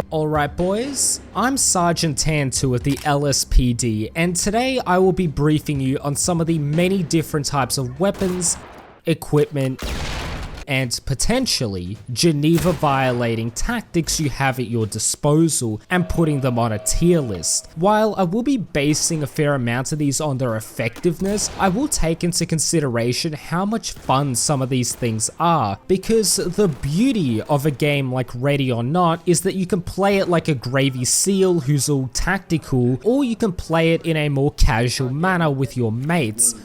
Alright boys, I'm Sergeant Tan2 of the LSPD, and today I will be briefing you on some of the many different types of weapons, equipment, and potentially Geneva violating tactics you have at your disposal and putting them on a tier list. While I will be basing a fair amount of these on their effectiveness, I will take into consideration how much fun some of these things are, because the beauty of a game like Ready or Not is that you can play it like a gravy seal who's all tactical, or you can play it in a more casual manner with your mates.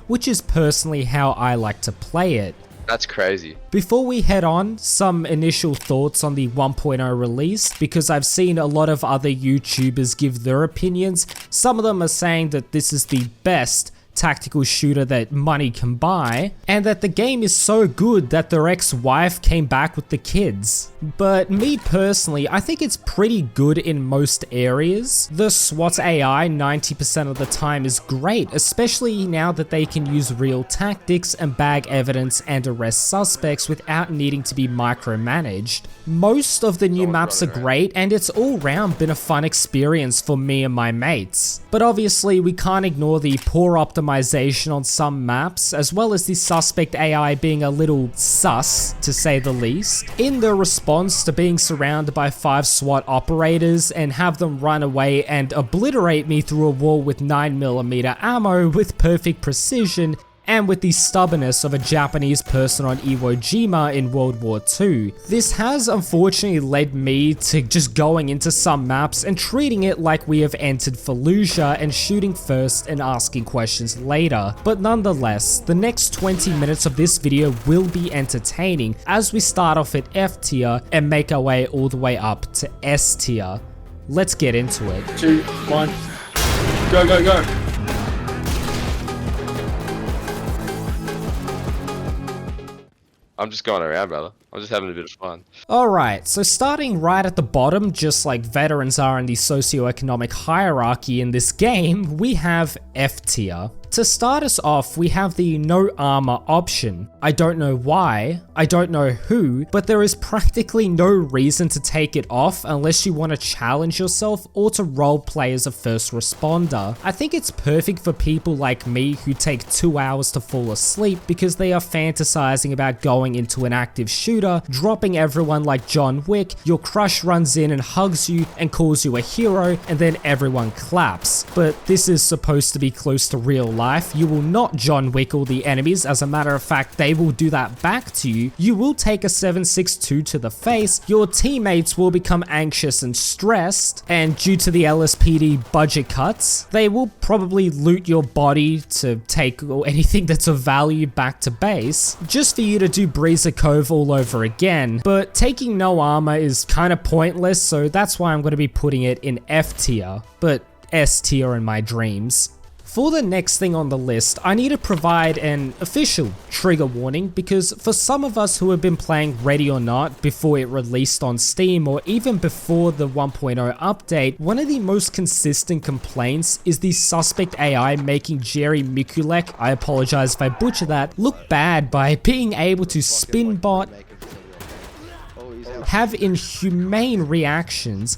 Which is personally how I like to play it. That's crazy. Before we head on, some initial thoughts on the 1.0 release, because I've seen a lot of other YouTubers give their opinions. Some of them are saying that this is the best tactical shooter that money can buy, and that the game is so good that their ex-wife came back with the kids. But me personally, I think it's pretty good in most areas. The SWAT AI 90% of the time is great, especially now that they can use real tactics and bag evidence and arrest suspects without needing to be micromanaged. Most of the new maps are great, and it's all round been a fun experience for me and my mates. But obviously we can't ignore the poor optimization on some maps, as well as the suspect AI being a little sus, to say the least. In the response to being surrounded by 5 SWAT operators and have them run away and obliterate me through a wall with 9mm ammo with perfect precision, and with the stubbornness of a Japanese person on Iwo Jima in World War II. This has unfortunately led me to just going into some maps and treating it like we have entered Fallujah and shooting first and asking questions later. But nonetheless, the next 20 minutes of this video will be entertaining as we start off at F tier and make our way all the way up to S tier. Let's get into it. 2, 1, go, go, go. I'm just going around, brother. I'm just having a bit of fun. Alright, so starting right at the bottom, just like veterans are in the socioeconomic hierarchy in this game, we have F tier. To start us off, we have the no armor option. I don't know why, I don't know who, but there is practically no reason to take it off unless you want to challenge yourself or to roleplay as a first responder. I think it's perfect for people like me who take 2 hours to fall asleep because they are fantasizing about going into an active shooter, dropping everyone like John Wick, your crush runs in and hugs you and calls you a hero, and then everyone claps. But this is supposed to be close to real life. You will not John Wick all the enemies. As a matter of fact, they will do that back to you. You will take a 7.62 to the face, your teammates will become anxious and stressed, and due to the LSPD budget cuts, they will probably loot your body to take anything that's of value back to base, just for you to do Breezer Cove all over again. But taking no armor is kind of pointless, so that's why I'm going to be putting it in F tier, but S tier in my dreams. For the next thing on the list, I need to provide an official trigger warning, because for some of us who have been playing Ready or Not before it released on Steam or even before the 1.0 update, one of the most consistent complaints is the suspect AI making Jerry Mikulek, I apologize if I butcher that, look bad by being able to spin bot, have inhumane reactions,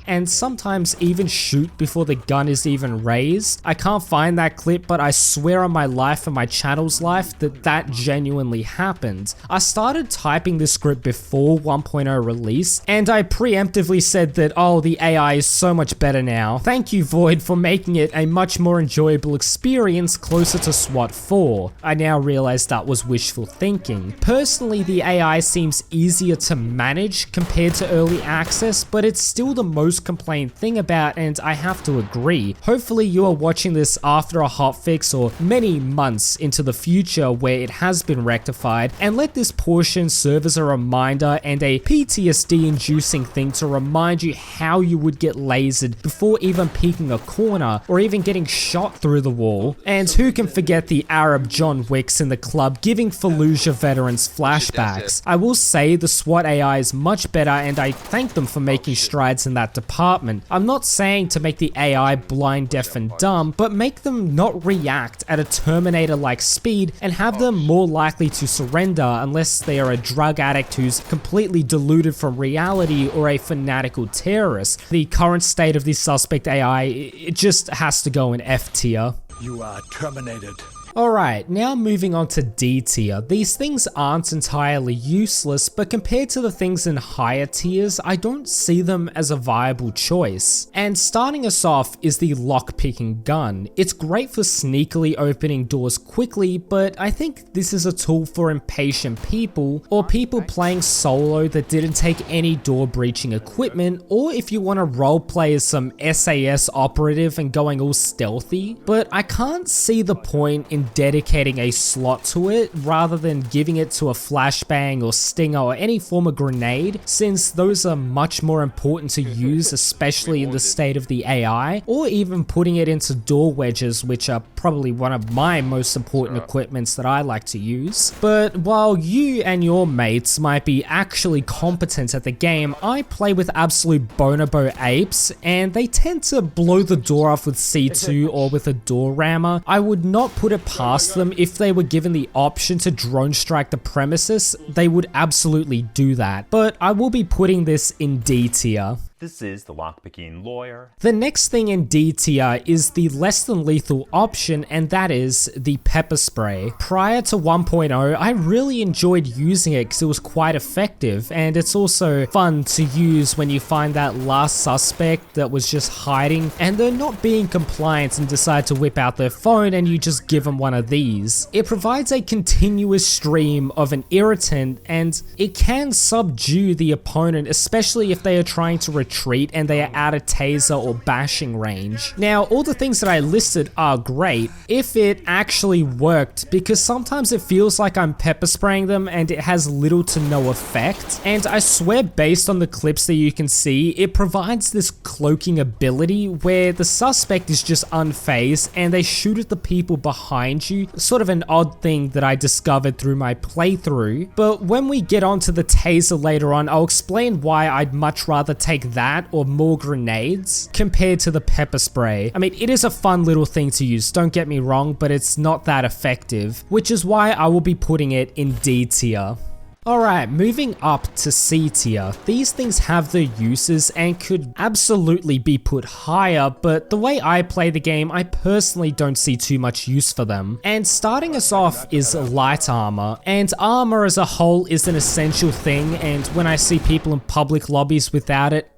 and sometimes even shoot before the gun is even raised. I can't find that clip, but I swear on my life and my channel's life that that genuinely happened. I started typing this script before 1.0 release, and I preemptively said that, oh, the AI is so much better now. Thank you, Void, for making it a much more enjoyable experience closer to SWAT 4. I now realize that was wishful thinking. Personally, the AI seems easier to manage compared to early access, but it's still the most complained thing about, and I have to agree. Hopefully you are watching this after a hotfix or many months into the future where it has been rectified, and let this portion serve as a reminder and a PTSD inducing thing to remind you how you would get lasered before even peeking a corner or even getting shot through the wall. And who can forget the Arab John Wicks in the club giving Fallujah veterans flashbacks. I will say the SWAT AI is much better, and I thank them for making strides in that department. I'm not saying to make the AI blind, deaf, and dumb, but make them not react at a Terminator-like speed and have them more likely to surrender unless they are a drug addict who's completely deluded from reality or a fanatical terrorist. The current state of the suspect AI, it just has to go in F tier. You are terminated. Alright, now moving on to D tier. These things aren't entirely useless, but compared to the things in higher tiers, I don't see them as a viable choice. And starting us off is the Lockpicking Gun. It's great for sneakily opening doors quickly, but I think this is a tool for impatient people, or people playing solo that didn't take any door breaching equipment, or if you want to roleplay as some SAS operative and going all stealthy. But I can't see the point in dedicating a slot to it rather than giving it to a flashbang or stinger or any form of grenade, since those are much more important to use, especially in the state of the AI, or even putting it into door wedges, which are probably one of my most important equipments that I like to use. But while you and your mates might be actually competent at the game, I play with absolute bonobo apes and they tend to blow the door off with C2 or with a door rammer. I would not put it past them. If they were given the option to drone strike the premises, they would absolutely do that. But I will be putting this in D tier. This is the Lockpicking Lawyer. The next thing in D tier is the less than lethal option, and that is the pepper spray. Prior to 1.0, I really enjoyed using it because it was quite effective, and it's also fun to use when you find that last suspect that was just hiding and they're not being compliant and decide to whip out their phone and you just give them one of these. It provides a continuous stream of an irritant and it can subdue the opponent, especially if they are trying to retreat and they are out of taser or bashing range. Now, all the things that I listed are great if it actually worked, because sometimes it feels like I'm pepper spraying them and it has little to no effect. And I swear, based on the clips that you can see, it provides this cloaking ability where the suspect is just unfazed and they shoot at the people behind you. Sort of an odd thing that I discovered through my playthrough. But when we get onto the taser later on, I'll explain why I'd much rather take that or more grenades compared to the pepper spray. I mean, it is a fun little thing to use, don't get me wrong, but it's not that effective, which is why I will be putting it in D tier. Alright, moving up to C tier. These things have their uses and could absolutely be put higher, but the way I play the game, I personally don't see too much use for them. And starting us off is light armor, and armor as a whole is an essential thing, and when I see people in public lobbies without it,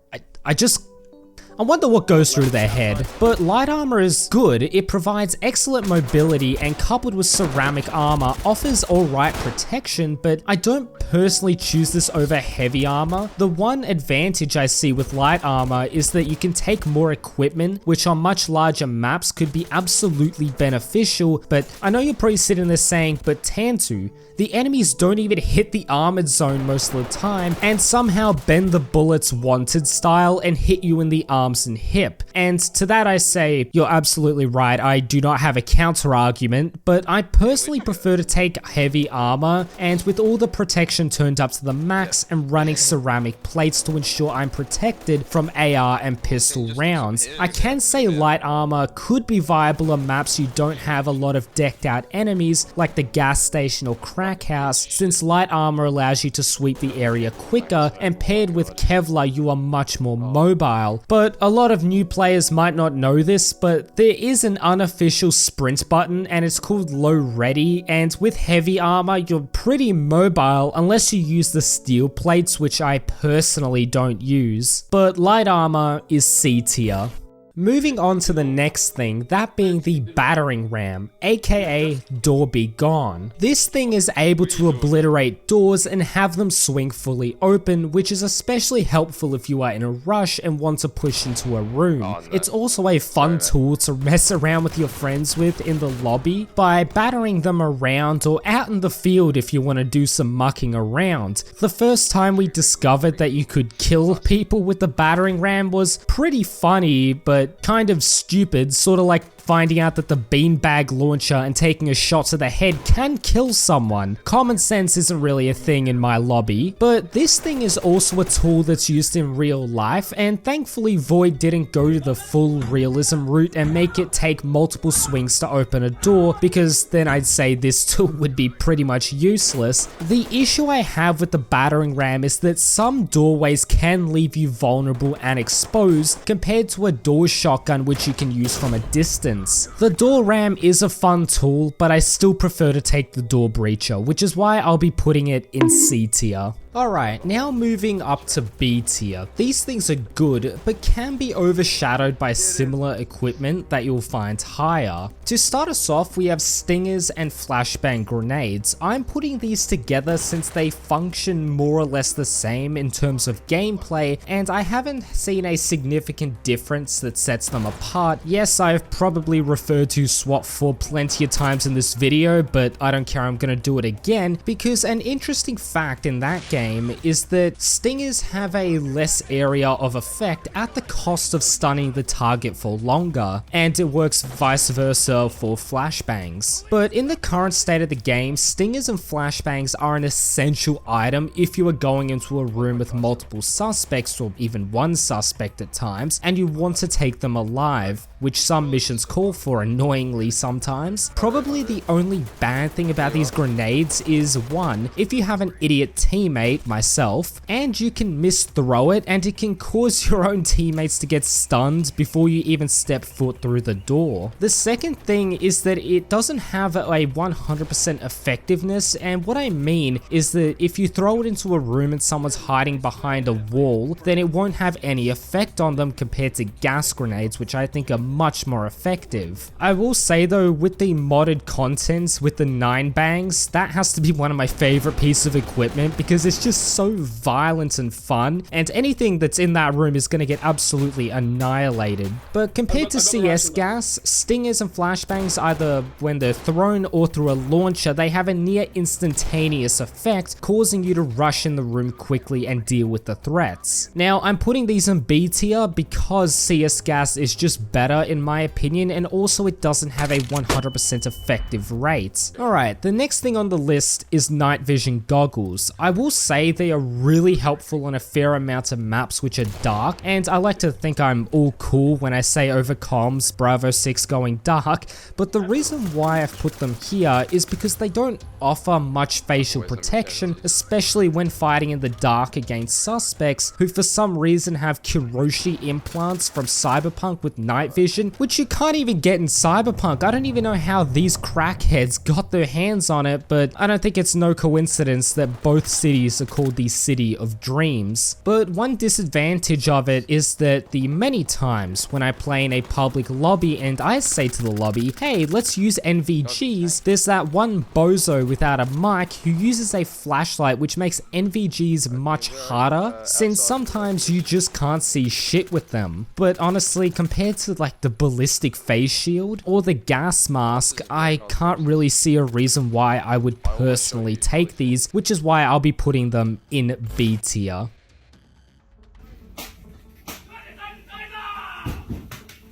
I wonder what goes through their head. But light armor is good. It provides excellent mobility and coupled with ceramic armor offers alright protection, but I don't personally choose this over heavy armor. The one advantage I see with light armor is that you can take more equipment, which on much larger maps could be absolutely beneficial, but I know you're probably sitting there saying, but Tantu, the enemies don't even hit the armored zone most of the time and somehow bend the bullets wanted style and hit you in the arms and hip. And to that I say, you're absolutely right, I do not have a counter argument, but I personally prefer to take heavy armor and with all the protection turned up to the max and running ceramic plates to ensure I'm protected from AR and pistol rounds. I can say light armor could be viable on maps you don't have a lot of decked out enemies like the gas station or crack house, since light armor allows you to sweep the area quicker, and paired with Kevlar you are much more mobile. But a lot of new players might not know this, but there is an unofficial sprint button and it's called low ready, and with heavy armor you're pretty mobile unless you use the steel plates, which I personally don't use. But light armor is C tier. Moving on to the next thing, that being the Battering Ram, aka Door Be Gone. This thing is able to obliterate doors and have them swing fully open, which is especially helpful if you are in a rush and want to push into a room. Oh, no. It's also a fun tool to mess around with your friends with in the lobby by battering them around or out in the field if you want to do some mucking around. The first time we discovered that you could kill people with the Battering Ram was pretty funny, but but kind of stupid, sort of like finding out that the beanbag launcher and taking a shot to the head can kill someone. Common sense isn't really a thing in my lobby, but this thing is also a tool that's used in real life, and thankfully Void didn't go to the full realism route and make it take multiple swings to open a door, because then I'd say this tool would be pretty much useless. The issue I have with the battering ram is that some doorways can leave you vulnerable and exposed compared to a door shotgun which you can use from a distance. The door ram is a fun tool, but I still prefer to take the door breacher, which is why I'll be putting it in C tier. Alright, now moving up to B tier. These things are good, but can be overshadowed by similar equipment that you'll find higher. To start us off, we have stingers and flashbang grenades. I'm putting these together since they function more or less the same in terms of gameplay, and I haven't seen a significant difference that sets them apart. Yes, I've probably referred to SWAT 4 plenty of times in this video, but I don't care, I'm gonna do it again, because an interesting fact in that game is that stingers have a less area of effect at the cost of stunning the target for longer, and it works vice versa for flashbangs. But in the current state of the game, stingers and flashbangs are an essential item if you are going into a room with multiple suspects, or even one suspect at times, and you want to take them alive, which some missions call for annoyingly sometimes. Probably the only bad thing about these grenades is, one, if you have an idiot teammate, myself, and you can misthrow it and it can cause your own teammates to get stunned before you even step foot through the door. The second thing is that it doesn't have a 100% effectiveness, and what I mean is that if you throw it into a room and someone's hiding behind a wall, then it won't have any effect on them compared to gas grenades, which I think are much more effective. I will say though, with the modded content with the 9 bangs, that has to be one of my favorite pieces of equipment because it's just so violent and fun, and anything that's in that room is going to get absolutely annihilated. But compared to CS gas, stingers and flashbangs, either when they're thrown or through a launcher, they have a near instantaneous effect, causing you to rush in the room quickly and deal with the threats. Now, I'm putting these in B tier because CS gas is just better in my opinion, and also it doesn't have a 100% effective rate. Alright, the next thing on the list is night vision goggles. I will say they are really helpful on a fair amount of maps which are dark, and I like to think I'm all cool when I say over comms Bravo 6 going dark, but the reason why I've put them here is because they don't offer much facial protection, especially when fighting in the dark against suspects who for some reason have Kiroshi implants from Cyberpunk with night vision, which you can't even get in Cyberpunk. I don't even know how these crackheads got their hands on it, but I don't think it's no coincidence that both cities are called the City of Dreams. But one disadvantage of it is that the many times when I play in a public lobby and I say to the lobby, hey, let's use NVGs, there's that one bozo without a mic who uses a flashlight, which makes NVGs much harder since sometimes you just can't see shit with them. But honestly, compared to like the ballistic face shield or the gas mask, I can't really see a reason why I would personally take these, which is why I'll be putting them in B tier.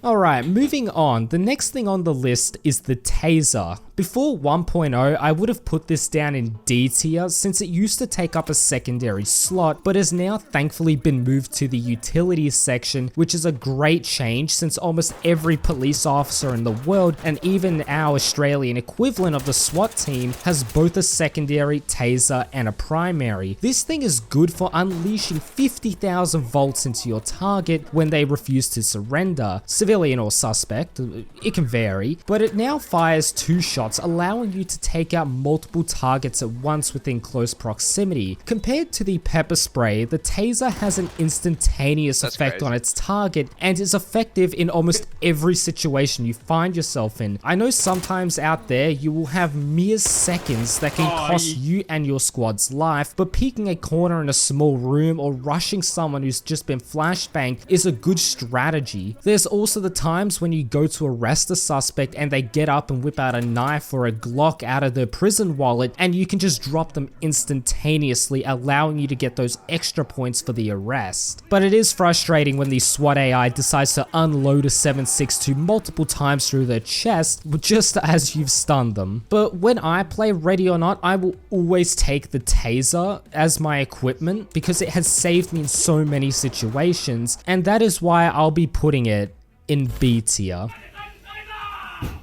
Alright, moving on, the next thing on the list is the Taser. Before 1.0, I would have put this down in D tier since it used to take up a secondary slot, but has now thankfully been moved to the utilities section, which is a great change since almost every police officer in the world, and even our Australian equivalent of the SWAT team, has both a secondary, taser, and a primary. This thing is good for unleashing 50,000 volts into your target when they refuse to surrender. Civilian or suspect, it can vary, but it now fires 2 shots, allowing you to take out multiple targets at once within close proximity. Compared to the pepper spray, the taser has an instantaneous effect on its target and is effective in almost every situation you find yourself in. I know sometimes out there you will have mere seconds that can cost you and your squad's life, but peeking a corner in a small room or rushing someone who's just been flashbanged is a good strategy. There's also the times when you go to arrest a suspect and they get up and whip out a knife knife or a Glock out of the prison wallet, and you can just drop them instantaneously, allowing you to get those extra points for the arrest. But it is frustrating when the SWAT AI decides to unload a 7.62 multiple times through their chest just as you've stunned them. But when I play Ready or Not, I will always take the Taser as my equipment because it has saved me in so many situations, and that is why I'll be putting it in B tier.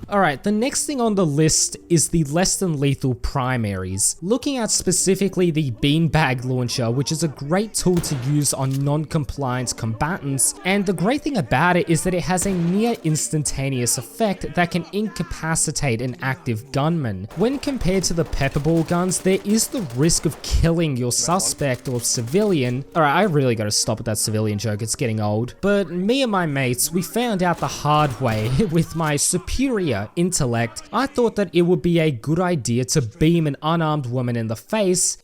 Alright, the next thing on the list is the less than lethal primaries. Looking at specifically the beanbag launcher, which is a great tool to use on non-compliant combatants, and the great thing about it is that it has a near instantaneous effect that can incapacitate an active gunman. When compared to the pepperball guns, there is the risk of killing your suspect or civilian. Alright, I really gotta stop with that civilian joke, it's getting old. But me and my mates, we found out the hard way with my superior intellect. I thought that it would be a good idea to beam an unarmed woman in the face.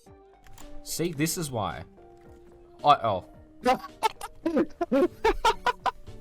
See, this is why.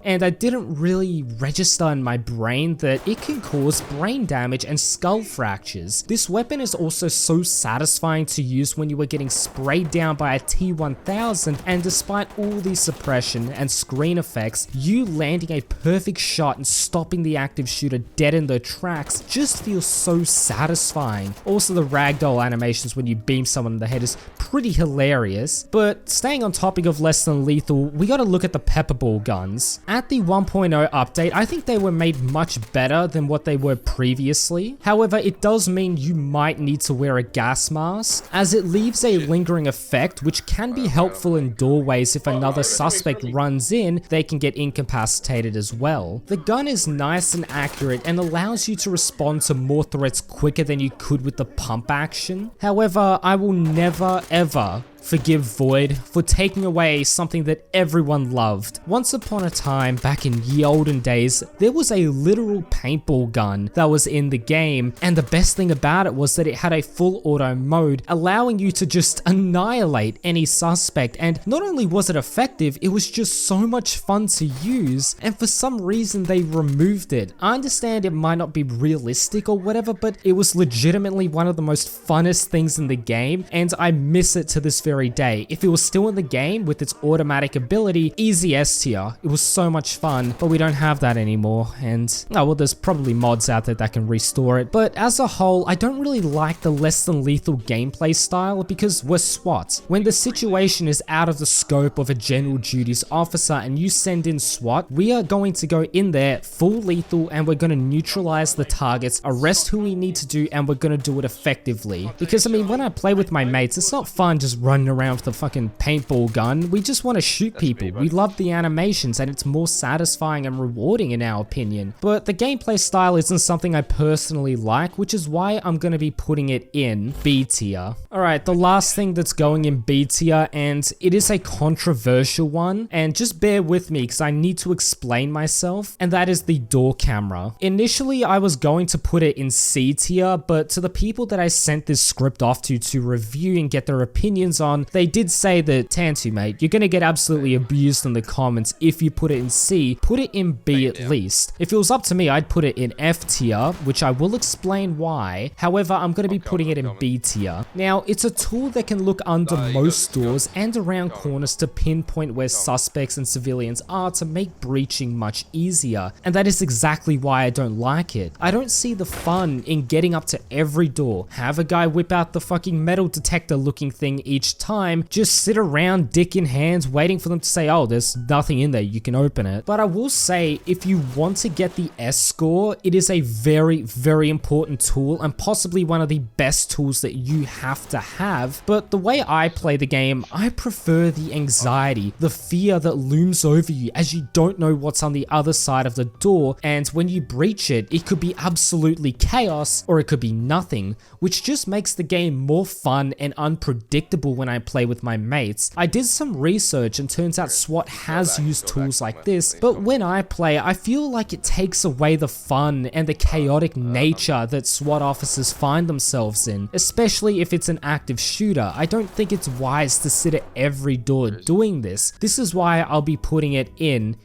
And I didn't really register in my brain that it can cause brain damage and skull fractures. This weapon is also so satisfying to use when you are getting sprayed down by a T-1000, and despite all the suppression and screen effects, you landing a perfect shot and stopping the active shooter dead in their tracks just feels so satisfying. Also, the ragdoll animations when you beam someone in the head is pretty hilarious. But staying on topic of less than lethal, we gotta look at the pepperball guns. At the 1.0 update, I think they were made much better than what they were previously. However, it does mean you might need to wear a gas mask, as it leaves a lingering effect which can be helpful in doorways. If another suspect runs in, they can get incapacitated as well. The gun is nice and accurate and allows you to respond to more threats quicker than you could with the pump action. However, I will never ever forgive Void for taking away something that everyone loved. Once upon a time, back in ye olden days, there was a literal paintball gun that was in the game, and the best thing about it was that it had a full auto mode, allowing you to just annihilate any suspect. And not only was it effective, it was just so much fun to use, and for some reason they removed it. I understand it might not be realistic or whatever, but it was legitimately one of the most funnest things in the game, and I miss it to this very day. If it was still in the game with its automatic ability, easy S tier. It was so much fun, but we don't have that anymore, and oh well, there's probably mods out there that can restore it. But as a whole, I don't really like the less than lethal gameplay style because we're SWAT. When the situation is out of the scope of a general duties officer and you send in SWAT, we are going to go in there full lethal and we're going to neutralize the targets, arrest who we need to do, and we're going to do it effectively. Because I mean, when I play with my mates, it's not fun just running around with the fucking paintball gun. We just want to shoot people. We love the animations and it's more satisfying and rewarding in our opinion. But the gameplay style isn't something I personally like, which is why I'm going to be putting it in B tier. Alright, the last thing that's going in B tier, and it is a controversial one, and just bear with me because I need to explain myself, and that is the door camera. Initially, I was going to put it in C tier, but to the people that I sent this script off to review and get their opinions on, they did say that, Tantu mate, you're gonna get absolutely abused in the comments if you put it in C. Put it in B at least. If it was up to me, I'd put it in F tier, which I will explain why. However, I'm gonna be putting it in B tier. Now, it's a tool that can look under most doors and around corners to pinpoint where suspects and civilians are to make breaching much easier, and that is exactly why I don't like it. I don't see the fun in getting up to every door, have a guy whip out the fucking metal detector looking thing each time, just sit around dick in hands waiting for them to say, oh, there's nothing in there, you can open it. But I will say, if you want to get the S score, it is a very, very important tool and possibly one of the best tools that you have to have. But the way I play the game, I prefer the anxiety, the fear that looms over you as you don't know what's on the other side of the door, and when you breach it, it could be absolutely chaos or it could be nothing, which just makes the game more fun and unpredictable when I play with my mates. I did some research and turns out SWAT has used tools like this, but when I play, I feel like it takes away the fun and the chaotic nature that SWAT officers find themselves in, especially if it's an active shooter. I don't think it's wise to sit at every door doing this. This is why I'll be putting it in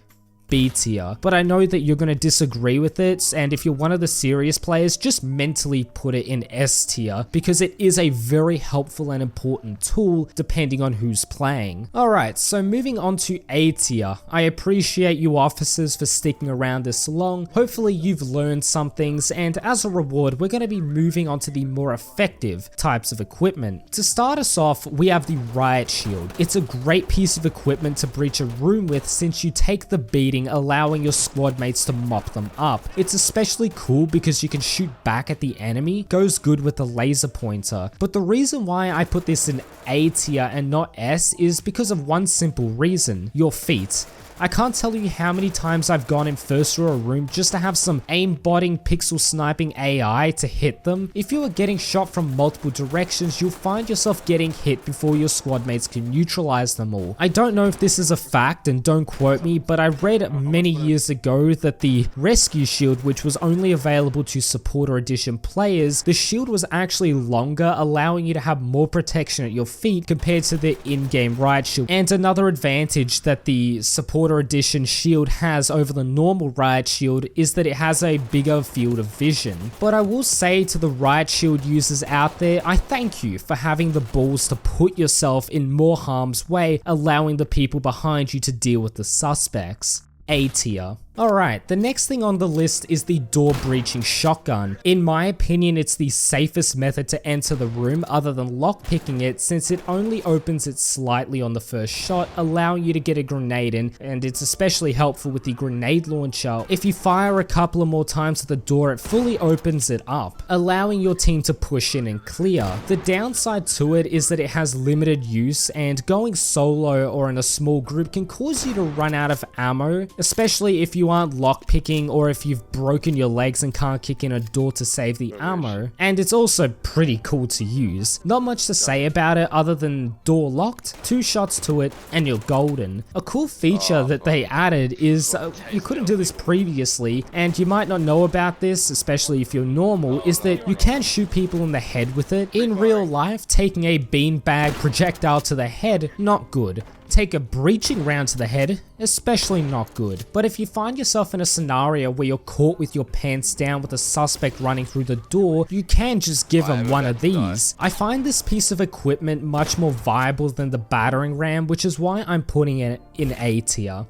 B tier, but I know that you're going to disagree with it, and if you're one of the serious players, just mentally put it in S tier because it is a very helpful and important tool depending on who's playing. Alright, so moving on to A tier. I appreciate you officers for sticking around this long. Hopefully you've learned some things, and as a reward we're going to be moving on to the more effective types of equipment. To start us off, we have the Riot Shield. It's a great piece of equipment to breach a room with since you take the beating, allowing your squad mates to mop them up. It's especially cool because you can shoot back at the enemy, goes good with the laser pointer. But the reason why I put this in A tier and not S is because of one simple reason: your feet. I can't tell you how many times I've gone in first row room just to have some aimbotting, pixel sniping AI to hit them. If you are getting shot from multiple directions, you'll find yourself getting hit before your squad mates can neutralize them all. I don't know if this is a fact, and don't quote me, but I read many years ago that the Rescue Shield, which was only available to Supporter Edition players, the shield was actually longer, allowing you to have more protection at your feet compared to the in-game Riot Shield. And another advantage that the Supporter Edition shield has over the normal Riot Shield is that it has a bigger field of vision. But I will say to the Riot Shield users out there, I thank you for having the balls to put yourself in more harm's way, allowing the people behind you to deal with the suspects. A tier. Alright, the next thing on the list is the door breaching shotgun. In my opinion, it's the safest method to enter the room other than lockpicking it, since it only opens it slightly on the first shot, allowing you to get a grenade in, and it's especially helpful with the grenade launcher. If you fire a couple of more times at the door, it fully opens it up, allowing your team to push in and clear. The downside to it is that it has limited use, and going solo or in a small group can cause you to run out of ammo, especially if you aren't lockpicking or if you've broken your legs and can't kick in a door to save the ammo. And it's also pretty cool to use. Not much to say about it other than door locked, 2 shots to it, and you're golden. A cool feature that they added is, you couldn't do this previously, and you might not know about this, especially if you're normal, is that you can shoot people in the head with it. In real life, taking a beanbag projectile to the head, not good. Take a breaching round to the head, especially not good. But if you find yourself in a scenario where you're caught with your pants down with a suspect running through the door, you can just give them one of these. I find this piece of equipment much more viable than the Battering Ram, which is why I'm putting it in A tier.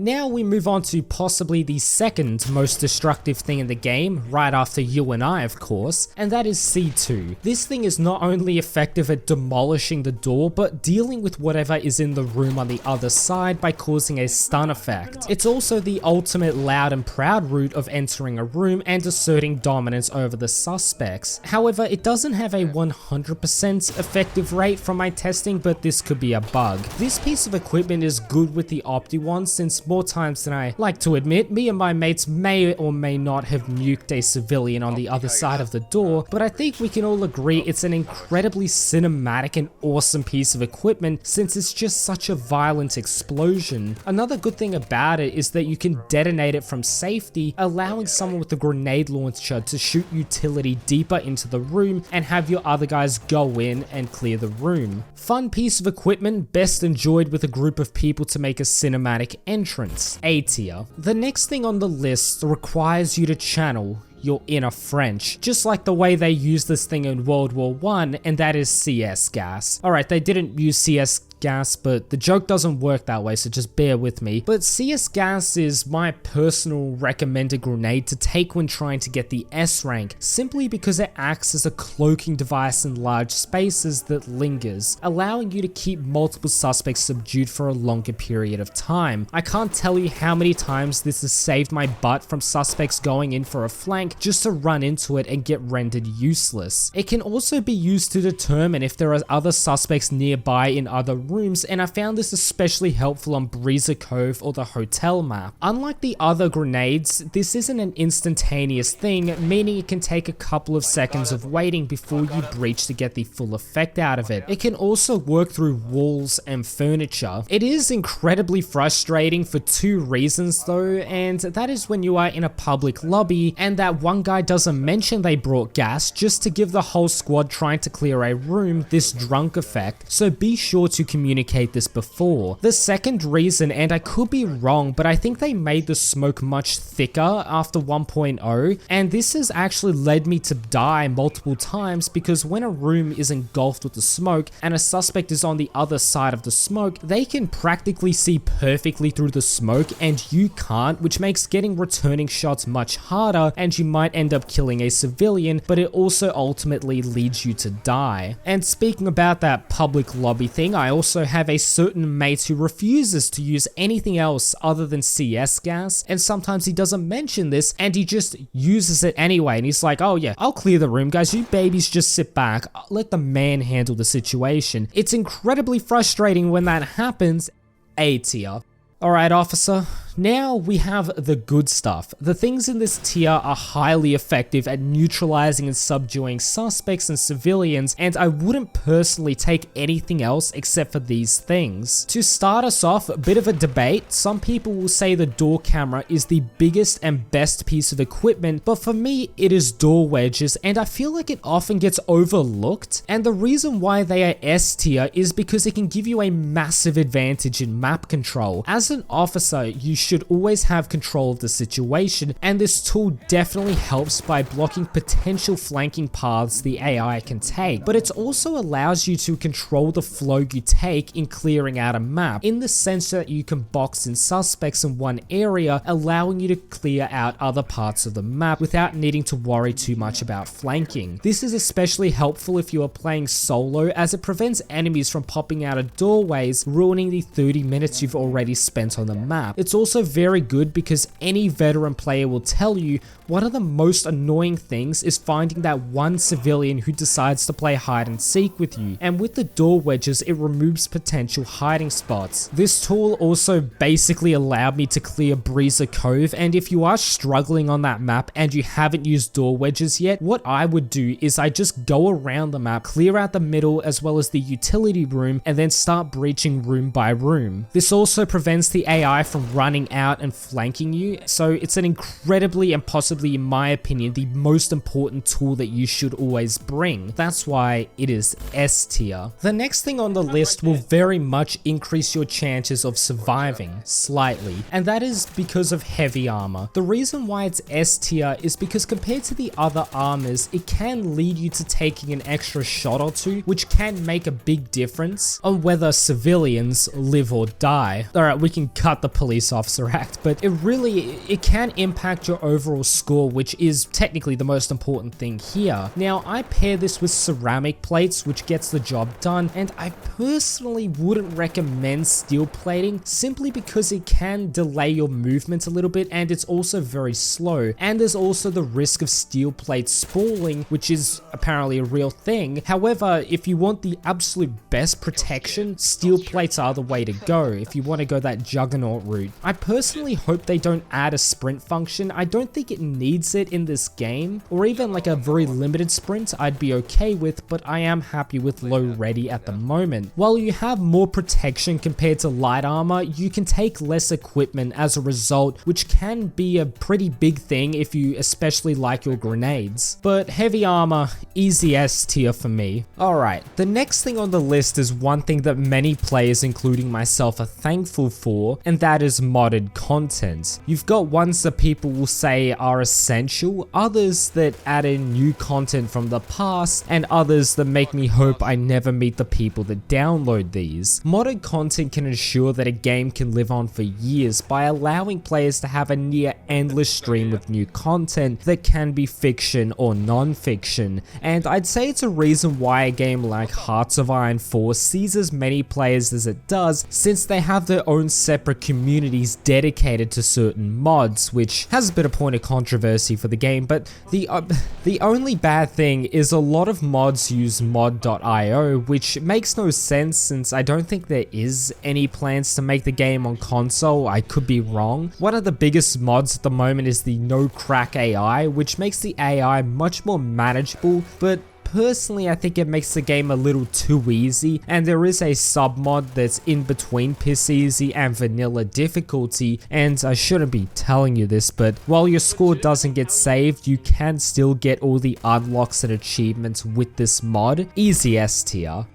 Now we move on to possibly the second most destructive thing in the game, right after you and I of course, and that is C2. This thing is not only effective at demolishing the door, but dealing with whatever is in the room on the other side by causing a stun effect. It's also the ultimate loud and proud route of entering a room and asserting dominance over the suspects. However, it doesn't have a 100% effective rate from my testing, but this could be a bug. This piece of equipment is good with the Opti one, since more times than I like to admit, me and my mates may or may not have nuked a civilian on the other side of the door, but I think we can all agree it's an incredibly cinematic and awesome piece of equipment since it's just such a violent explosion. Another good thing about it is that you can detonate it from safety, allowing someone with a grenade launcher to shoot utility deeper into the room and have your other guys go in and clear the room. Fun piece of equipment, best enjoyed with a group of people to make a cinematic entrance. A tier. The next thing on the list requires you to channel your inner French, just like the way they used this thing in World War I, and that is CS gas. Alright, they didn't use CS gas, but the joke doesn't work that way, so just bear with me. But CS gas is my personal recommended grenade to take when trying to get the S rank, simply because it acts as a cloaking device in large spaces that lingers, allowing you to keep multiple suspects subdued for a longer period of time. I can't tell you how many times this has saved my butt from suspects going in for a flank just to run into it and get rendered useless. It can also be used to determine if there are other suspects nearby in other rooms, and I found this especially helpful on Breezer Cove or the hotel map. Unlike the other grenades, this isn't an instantaneous thing, meaning it can take a couple of seconds of waiting before you breach to get the full effect out of it. It can also work through walls and furniture. It is incredibly frustrating for 2 reasons though, and that is when you are in a public lobby and that one guy doesn't mention they brought gas just to give the whole squad trying to clear a room this drunk effect, so be sure to communicate communicate this before. The second reason, and I could be wrong, but I think they made the smoke much thicker after 1.0, and this has actually led me to die multiple times because when a room is engulfed with the smoke and a suspect is on the other side of the smoke, they can practically see perfectly through the smoke and you can't, which makes getting returning shots much harder, and you might end up killing a civilian, but it also ultimately leads you to die. And speaking about that public lobby thing, I also have a certain mate who refuses to use anything else other than CS gas, and sometimes he doesn't mention this and he just uses it anyway, and he's like, oh yeah, I'll clear the room guys, you babies just sit back, let the man handle the situation. It's incredibly frustrating when that happens. A tier. Alright officer, now we have the good stuff. The things in this tier are highly effective at neutralizing and subduing suspects and civilians, and I wouldn't personally take anything else except for these things. To start us off, a bit of a debate. Some people will say the door camera is the biggest and best piece of equipment, but for me it is door wedges, and I feel like it often gets overlooked, and the reason why they are S tier is because it can give you a massive advantage in map control. As an officer, you should always have control of the situation, and this tool definitely helps by blocking potential flanking paths the AI can take, but it also allows you to control the flow you take in clearing out a map, in the sense that you can box in suspects in one area, allowing you to clear out other parts of the map without needing to worry too much about flanking. This is especially helpful if you are playing solo, as it prevents enemies from popping out of doorways, ruining the 30 minutes you've already spent on the map. It's also very good because any veteran player will tell you one of the most annoying things is finding that one civilian who decides to play hide and seek with you, and with the door wedges it removes potential hiding spots. This tool also basically allowed me to clear Breezer Cove, and if you are struggling on that map and you haven't used door wedges yet, what I would do is I just go around the map, clear out the middle as well as the utility room, and then start breaching room by room. This also prevents the AI from running out and flanking you, so it's an incredibly and possibly, in my opinion, the most important tool that you should always bring. That's why it is S tier. The next thing on the list will very much increase your chances of surviving, slightly, and that is because of heavy armor. The reason why it's S tier is because compared to the other armors, it can lead you to taking an extra shot or two, which can make a big difference on whether civilians live or die. Alright, we can cut the police officer act, but it can impact your overall score, which is technically the most important thing here. Now, I pair this with ceramic plates, which gets the job done, and I personally wouldn't recommend steel plating simply because it can delay your movement a little bit, and it's also very slow, and there's also the risk of steel plates spalling, which is apparently a real thing. However, if you want the absolute best protection, steel plates are the way to go if you want to go that juggernaut route. I personally hope they don't add a sprint function. I don't think it needs it in this game, or even like a very limited sprint I'd be okay with, but I am happy with low ready at the moment. While you have more protection compared to light armor, you can take less equipment as a result, which can be a pretty big thing if you especially like your grenades. But heavy armor, easy S tier for me. Alright, the next thing on the list is one thing that many players, including myself, are thankful for, and that is modded content. You've got ones that people will say are essential, others that add in new content from the past, and others that make me hope I never meet the people that download these. Modded content can ensure that a game can live on for years by allowing players to have a near endless stream of new content that can be fiction or non-fiction, and I'd say it's a reason why a game like Hearts of Iron 4 sees as many players as it does, since they have their own separate communities dedicated to certain mods, which has a bit of point of controversy for the game, but the only bad thing is a lot of mods use mod.io, which makes no sense since I don't think there is any plans to make the game on console. I could be wrong. One of the biggest mods at the moment is the No Crack AI, which makes the AI much more manageable, but personally, I think it makes the game a little too easy, and there is a sub-mod that's in between piss easy and vanilla difficulty, and I shouldn't be telling you this, but while your score doesn't get saved, you can still get all the unlocks and achievements with this mod. Easy S tier.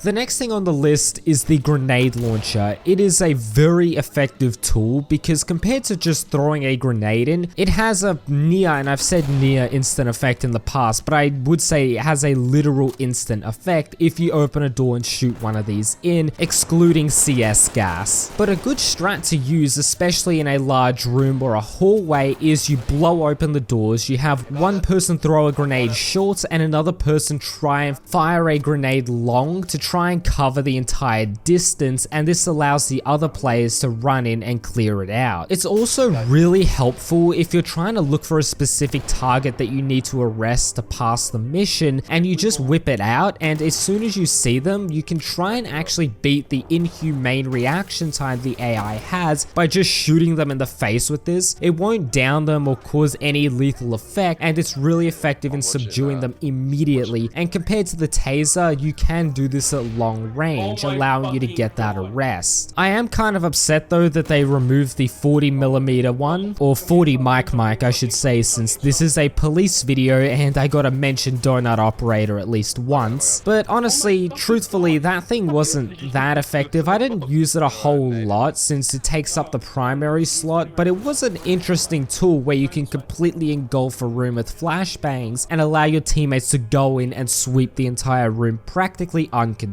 The next thing on the list is the grenade launcher. It is a very effective tool because compared to just throwing a grenade in, it has a near, and I've said near instant effect in the past, but I would say it has a literal instant effect if you open a door and shoot one of these in, excluding CS gas. But a good strat to use, especially in a large room or a hallway, is you blow open the doors, you have one person throw a grenade short and another person try and fire a grenade long to try and cover the entire distance, and this allows the other players to run in and clear it out. It's also really helpful if you're trying to look for a specific target that you need to arrest to pass the mission, and you just whip it out, and as soon as you see them, you can try and actually beat the inhumane reaction time the AI has by just shooting them in the face with this. It won't down them or cause any lethal effect, and it's really effective in subduing them immediately, and compared to the taser, you can do this at long range, allowing you to get that arrest. I am kind of upset though that they removed the 40mm one, or 40 mic I should say, since this is a police video and I gotta mention donut operator at least once. But honestly, truthfully, that thing wasn't that effective. I didn't use it a whole lot since it takes up the primary slot, but it was an interesting tool where you can completely engulf a room with flashbangs and allow your teammates to go in and sweep the entire room practically uncontested.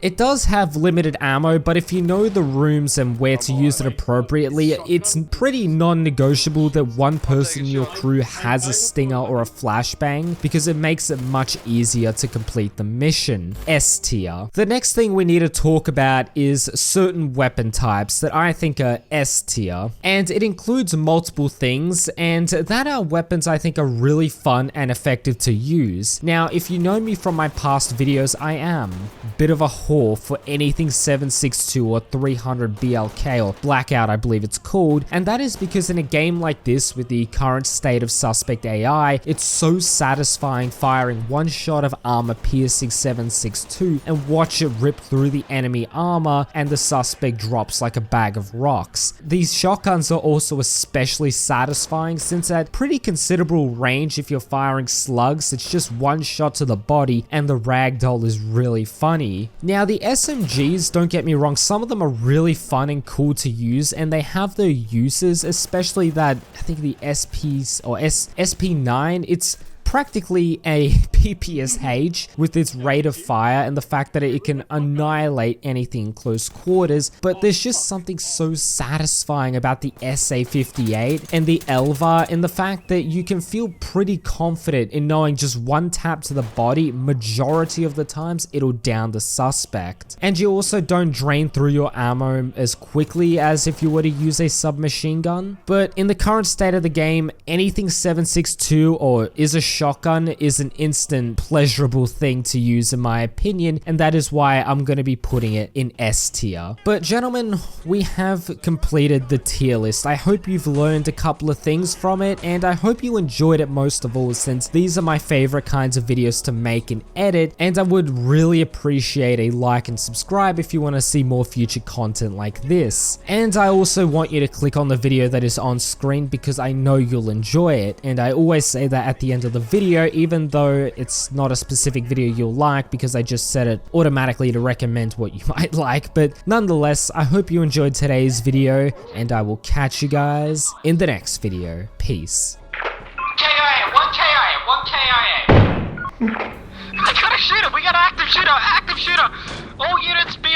It does have limited ammo, but if you know the rooms and where to use it appropriately, it's pretty non-negotiable that one person in your crew has a stinger or a flashbang because it makes it much easier to complete the mission. S tier. The next thing we need to talk about is certain weapon types that I think are S tier, and it includes multiple things, and that are weapons I think are really fun and effective to use. Now, if you know me from my past videos, I am a bit of a whore for anything 7.62 or 300 BLK, or Blackout I believe it's called, and that is because in a game like this with the current state of suspect AI, it's so satisfying firing one shot of armor piercing 7.62 and watch it rip through the enemy armor and the suspect drops like a bag of rocks. These shotguns are also especially satisfying since at pretty considerable range, if you're firing slugs, it's just one shot to the body and the ragdoll is really funny. Now the SMGs, don't get me wrong, some of them are really fun and cool to use and they have their uses, especially that, I think the SPs or SP9, it's practically a PPSH with its rate of fire and the fact that it can annihilate anything in close quarters, but there's just something so satisfying about the SA58 and the Elva and the fact that you can feel pretty confident in knowing just one tap to the body, majority of the times it'll down the suspect. And you also don't drain through your ammo as quickly as if you were to use a submachine gun. But in the current state of the game, anything 7.62 or is a shotgun is an instant pleasurable thing to use in my opinion, and that is why I'm going to be putting it in S tier. But gentlemen, we have completed the tier list. I hope you've learned a couple of things from it, and I hope you enjoyed it most of all, since these are my favorite kinds of videos to make and edit, and I would really appreciate a like and subscribe if you want to see more future content like this. And I also want you to click on the video that is on screen because I know you'll enjoy it, and I always say that at the end of the video, even though it's not a specific video you'll like because I just set it automatically to recommend what you might like. But nonetheless, I hope you enjoyed today's video and I will catch you guys in the next video. Peace. KIA, one KIA. I got a shooter, we got an active shooter, All units be